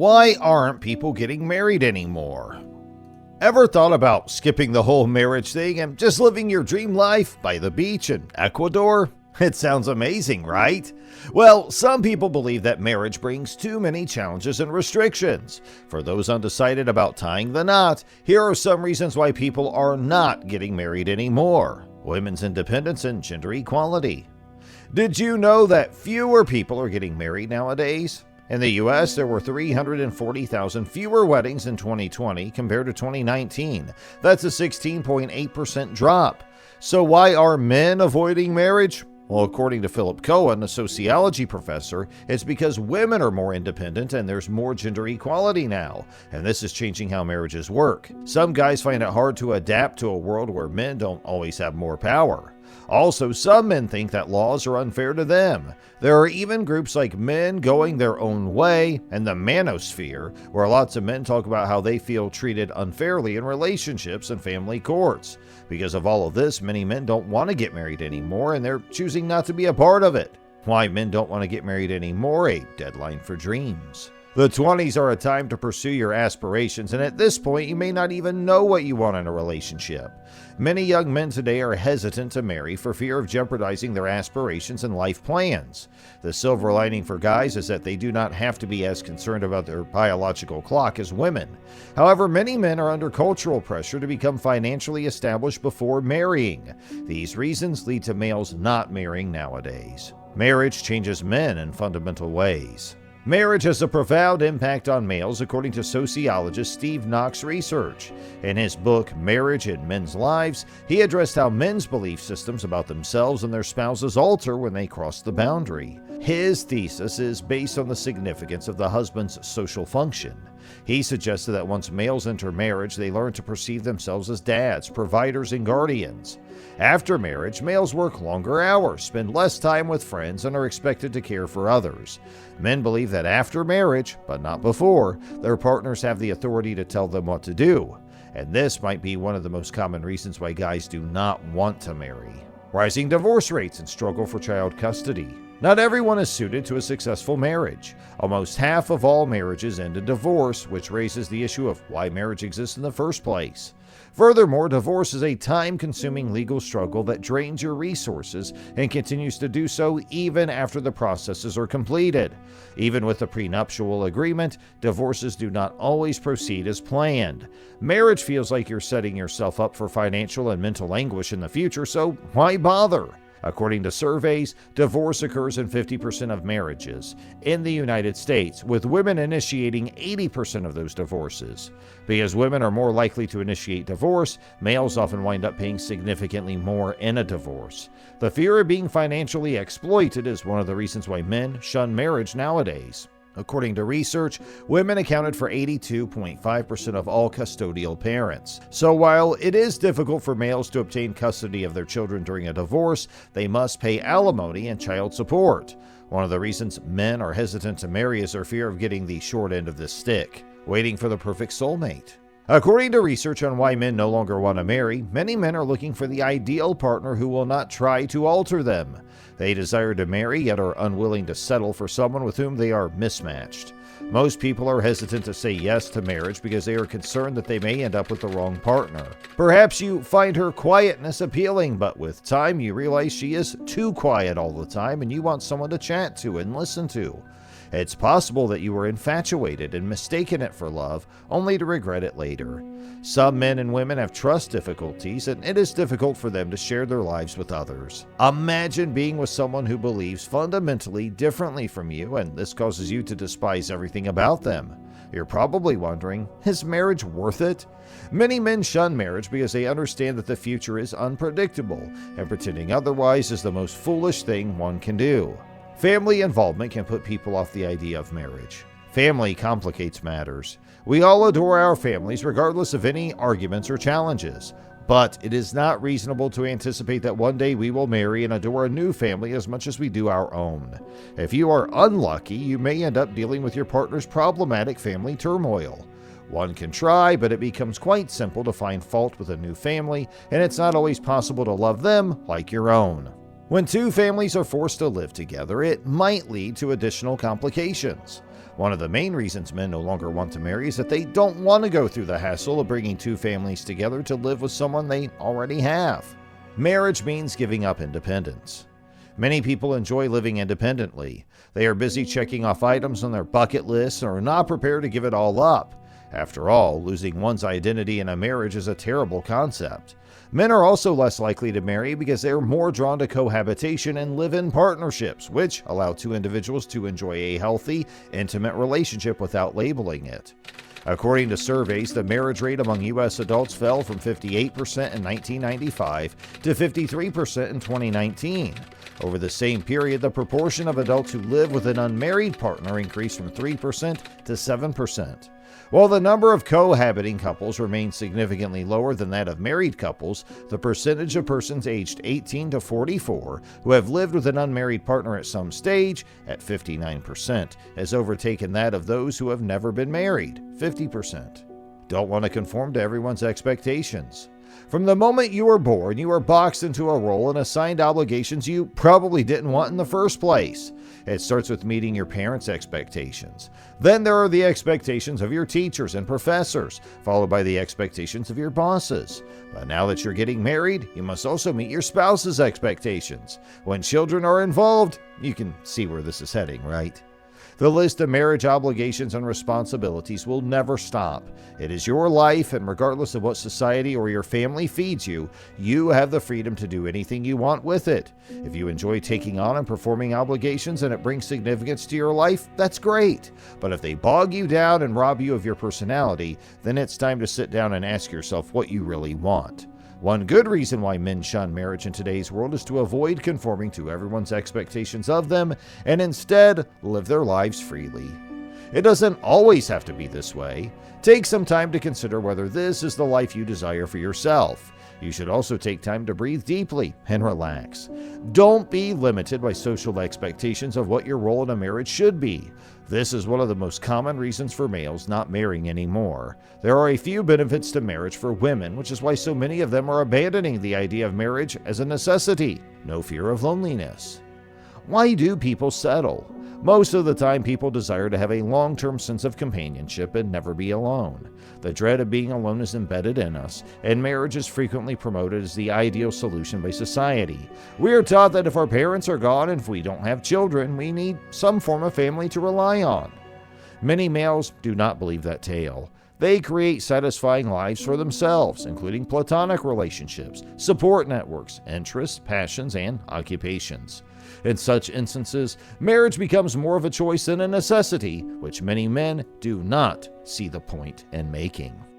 Why aren't people getting married anymore? Ever thought about skipping the whole marriage thing and just living your dream life by the beach in Ecuador? It sounds amazing, right? Well, some people believe that marriage brings too many challenges and restrictions. For those undecided about tying the knot, here are some reasons why people are not getting married anymore. Women's independence and gender equality. Did you know that fewer people are getting married nowadays? In the U.S., there were 340,000 fewer weddings in 2020 compared to 2019. That's a 16.8% drop. So why are men avoiding marriage? Well, according to Philip Cohen, a sociology professor, it's because women are more independent and there's more gender equality now, and this is changing how marriages work. Some guys find it hard to adapt to a world where men don't always have more power. Also, some men think that laws are unfair to them. There are even groups like Men Going Their Own Way and the Manosphere, where lots of men talk about how they feel treated unfairly in relationships and family courts. Because of all of this, many men don't want to get married anymore, and they're choosing not to be a part of it. Why men don't want to get married anymore, a deadline for dreams. The 20s are a time to pursue your aspirations, and at this point, you may not even know what you want in a relationship. Many young men today are hesitant to marry for fear of jeopardizing their aspirations and life plans. The silver lining for guys is that they do not have to be as concerned about their biological clock as women. However, many men are under cultural pressure to become financially established before marrying. These reasons lead to males not marrying nowadays. Marriage changes men in fundamental ways. Marriage has a profound impact on males, according to sociologist Steve Knox research. In his book, Marriage in Men's Lives, he addressed how men's belief systems about themselves and their spouses alter when they cross the boundary. His thesis is based on the significance of the husband's social function. He suggested that once males enter marriage, they learn to perceive themselves as dads, providers, and guardians. After marriage, males work longer hours, spend less time with friends, and are expected to care for others. Men believe that after marriage, but not before, their partners have the authority to tell them what to do. And this might be one of the most common reasons why guys do not want to marry. Rising divorce rates and struggle for child custody. Not everyone is suited to a successful marriage. Almost half of all marriages end in divorce, which raises the issue of why marriage exists in the first place. Furthermore, divorce is a time-consuming legal struggle that drains your resources and continues to do so even after the processes are completed. Even with a prenuptial agreement, divorces do not always proceed as planned. Marriage feels like you're setting yourself up for financial and mental anguish in the future, so why bother? According to surveys, divorce occurs in 50% of marriages in the United States, with women initiating 80% of those divorces. Because women are more likely to initiate divorce, males often wind up paying significantly more in a divorce. The fear of being financially exploited is one of the reasons why men shun marriage nowadays. According to research, women accounted for 82.5% of all custodial parents. So while it is difficult for males to obtain custody of their children during a divorce, they must pay alimony and child support. One of the reasons men are hesitant to marry is their fear of getting the short end of the stick, waiting for the perfect soulmate. According to research on why men no longer want to marry, many men are looking for the ideal partner who will not try to alter them. They desire to marry, yet are unwilling to settle for someone with whom they are mismatched. Most people are hesitant to say yes to marriage because they are concerned that they may end up with the wrong partner. Perhaps you find her quietness appealing, but with time you realize she is too quiet all the time and you want someone to chat to and listen to. It's possible that you were infatuated and mistaken it for love, only to regret it later. Some men and women have trust difficulties, and it is difficult for them to share their lives with others. Imagine being with someone who believes fundamentally differently from you, and this causes you to despise everything about them. You're probably wondering, is marriage worth it? Many men shun marriage because they understand that the future is unpredictable, and pretending otherwise is the most foolish thing one can do. Family involvement can put people off the idea of marriage. Family complicates matters. We all adore our families regardless of any arguments or challenges. But it is not reasonable to anticipate that one day we will marry and adore a new family as much as we do our own. If you are unlucky, you may end up dealing with your partner's problematic family turmoil. One can try, but it becomes quite simple to find fault with a new family, and it's not always possible to love them like your own. When two families are forced to live together, it might lead to additional complications. One of the main reasons men no longer want to marry is that they don't want to go through the hassle of bringing two families together to live with someone they already have. Marriage means giving up independence. Many people enjoy living independently. They are busy checking off items on their bucket list and are not prepared to give it all up. After all, losing one's identity in a marriage is a terrible concept. Men are also less likely to marry because they are more drawn to cohabitation and live-in partnerships, which allow two individuals to enjoy a healthy, intimate relationship without labeling it. According to surveys, the marriage rate among U.S. adults fell from 58% in 1995 to 53% in 2019. Over the same period, the proportion of adults who live with an unmarried partner increased from 3% to 7%. While the number of cohabiting couples remains significantly lower than that of married couples, the percentage of persons aged 18 to 44 who have lived with an unmarried partner at some stage, at 59%, has overtaken that of those who have never been married, 50%. Don't want to conform to everyone's expectations. From the moment you were born, you were boxed into a role and assigned obligations you probably didn't want in the first place. It starts with meeting your parents' expectations. Then there are the expectations of your teachers and professors, followed by the expectations of your bosses. But now that you're getting married, you must also meet your spouse's expectations. When children are involved, you can see where this is heading, right? The list of marriage obligations and responsibilities will never stop. It is your life, and regardless of what society or your family feeds you, you have the freedom to do anything you want with it. If you enjoy taking on and performing obligations and it brings significance to your life, that's great. But if they bog you down and rob you of your personality, then it's time to sit down and ask yourself what you really want. One good reason why men shun marriage in today's world is to avoid conforming to everyone's expectations of them and instead live their lives freely. It doesn't always have to be this way. Take some time to consider whether this is the life you desire for yourself. You should also take time to breathe deeply and relax. Don't be limited by social expectations of what your role in a marriage should be. This is one of the most common reasons for males not marrying anymore. There are a few benefits to marriage for women, which is why so many of them are abandoning the idea of marriage as a necessity. No fear of loneliness. Why do people settle? Most of the time, people desire to have a long-term sense of companionship and never be alone. The dread of being alone is embedded in us, and marriage is frequently promoted as the ideal solution by society. We are taught that if our parents are gone and if we don't have children, we need some form of family to rely on. Many males do not believe that tale. They create satisfying lives for themselves, including platonic relationships, support networks, interests, passions, and occupations. In such instances, marriage becomes more of a choice than a necessity, which many men do not see the point in making.